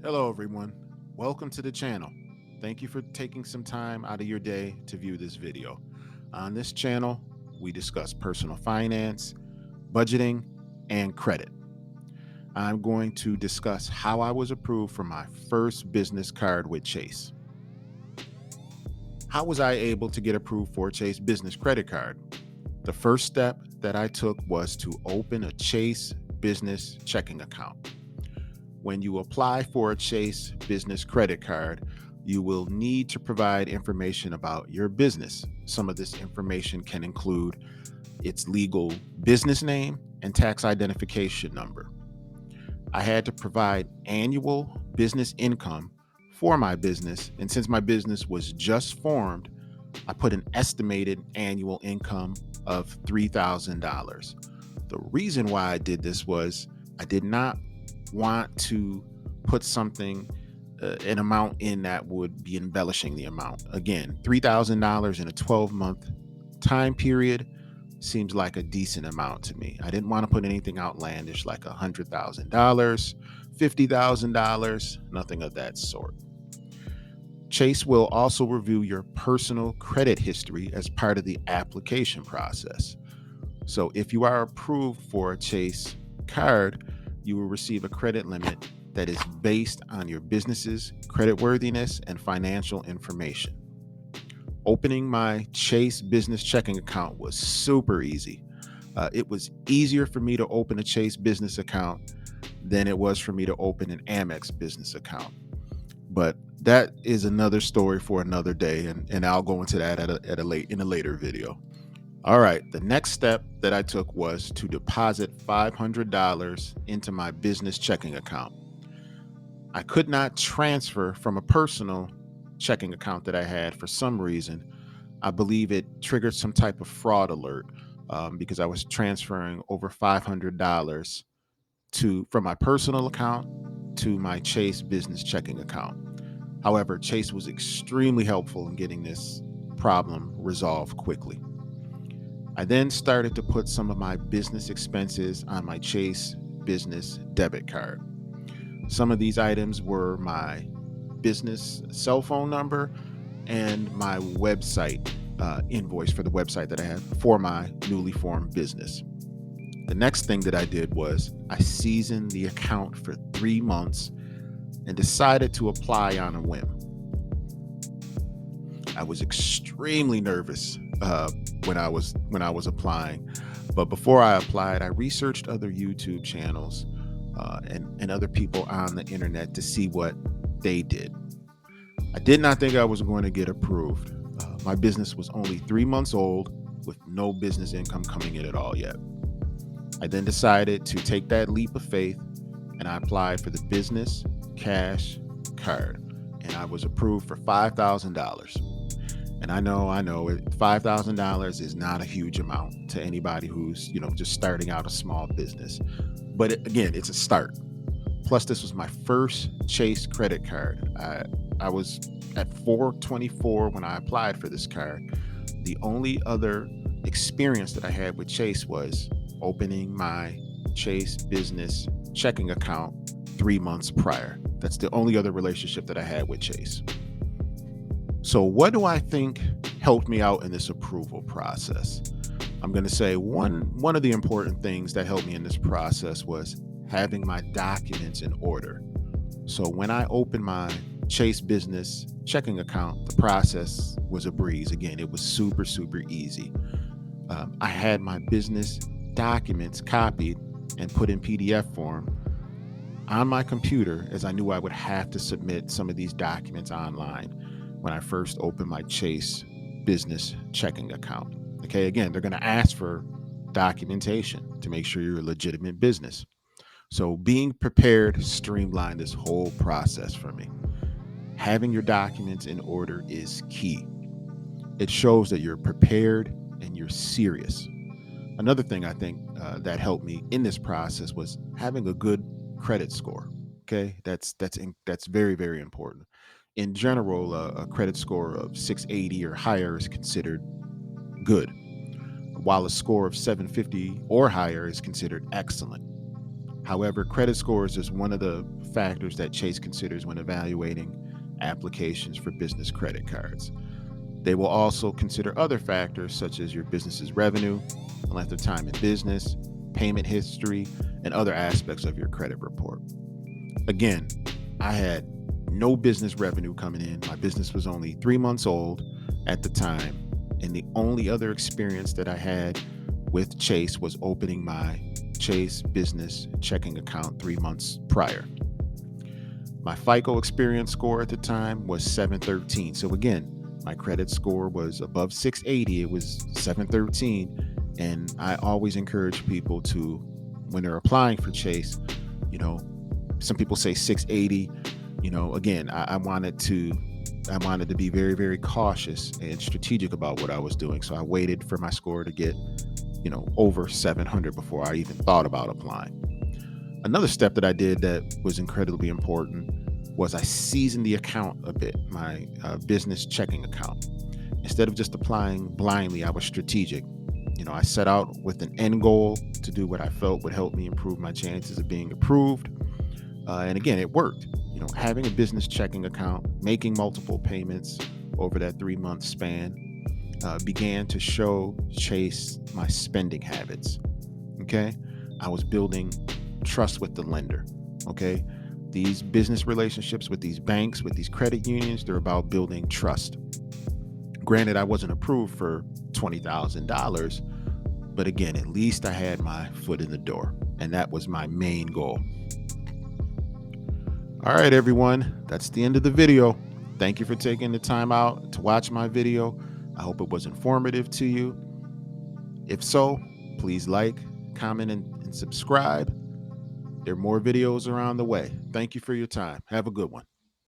Hello, everyone. Welcome to the channel. Thank you for taking some time out of your day to view this video. On this channel, we discuss personal finance, budgeting, and credit. I'm going to discuss how I was approved for my first business card with Chase. How was I able to get approved for a Chase business credit card? The first step that I took was to open a Chase business checking account. When you apply for a Chase business credit card, you will need to provide information about your business. Some of this information can include its legal business name and tax identification number. I had to provide annual business income for my business, and since my business was just formed, I put an estimated annual income of $3,000. The reason why I did this was I did not want to put something, an amount in that would be embellishing the amount. Again, $3,000 in a 12-month time period seems like a decent amount to me. I didn't want to put anything outlandish like $100,000, $50,000, nothing of that sort. Chase will also review your personal credit history as part of the application process. So if you are approved for a Chase card, you will receive a credit limit that is based on your business's creditworthiness and financial information. Opening my Chase business checking account was super easy. It was easier for me to open a Chase business account than it was for me to open an Amex business account. But that is another story for another day, and I'll go into that in a later video. All right, the next step that I took was to deposit $500 into my business checking account. I could not transfer from a personal checking account that I had for some reason. I believe it triggered some type of fraud alert because I was transferring over $500 from my personal account to my Chase business checking account. However, Chase was extremely helpful in getting this problem resolved quickly. I then started to put some of my business expenses on my Chase business debit card. Some of these items were my business cell phone number and my website invoice for the website that I had for my newly formed business. The next thing that I did was I seasoned the account for 3 months and decided to apply on a whim. I was extremely nervous when I was applying, but before I applied, I researched other YouTube channels and other people on the internet to see what they did. I did not think I was going to get approved. My business was only 3 months old with no business income coming in at all yet. I then decided to take that leap of faith and I applied for the business cash card, and I was approved for $5,000. And I know $5,000 is not a huge amount to anybody who's, just starting out a small business. But again, it's a start. Plus, this was my first Chase credit card. I was at 424 when I applied for this card. The only other experience that I had with Chase was opening my Chase business checking account 3 months prior. That's the only other relationship that I had with Chase. So what do I think helped me out in this approval process? I'm going to say one of the important things that helped me in this process was having my documents in order. So when I opened my Chase business checking account, the process was a breeze. Again, it was super, super easy. I had my business documents copied and put in PDF form on my computer, as I knew I would have to submit some of these documents online when I first opened my Chase business checking account. Okay, again, they're going to ask for documentation to make sure you're a legitimate business. So being prepared streamlined this whole process for me. Having your documents in order is key. It shows that you're prepared and you're serious. Another thing I think that helped me in this process was having a good credit score. Okay, that's very, very important. In general, a credit score of 680 or higher is considered good, while a score of 750 or higher is considered excellent. However, credit scores is one of the factors that Chase considers when evaluating applications for business credit cards. They will also consider other factors such as your business's revenue, length of time in business, payment history, and other aspects of your credit report. Again, I had no business revenue coming in. My business was only 3 months old at the time. And the only other experience that I had with Chase was opening my Chase business checking account 3 months prior. My FICO experience score at the time was 713. So again, my credit score was above 680. It was 713. And I always encourage people to, when they're applying for Chase, you know, some people say 680. Again, I wanted to be very, very cautious and strategic about what I was doing. So I waited for my score to get, over 700 before I even thought about applying. Another step that I did that was incredibly important was I seasoned the account a bit, my business checking account. Instead of just applying blindly, I was strategic. I set out with an end goal to do what I felt would help me improve my chances of being approved. And again, it worked. Having a business checking account, making multiple payments over that 3 month span began to show Chase my spending habits. Okay. I was building trust with the lender. Okay. These business relationships with these banks, with these credit unions, they're about building trust. Granted, I wasn't approved for $20,000, but again, at least I had my foot in the door, and that was my main goal. All right, everyone, that's the end of the video. Thank you for taking the time out to watch my video. I hope it was informative to you. If so, please like, comment, and subscribe. There are more videos around the way. Thank you for your time. Have a good one.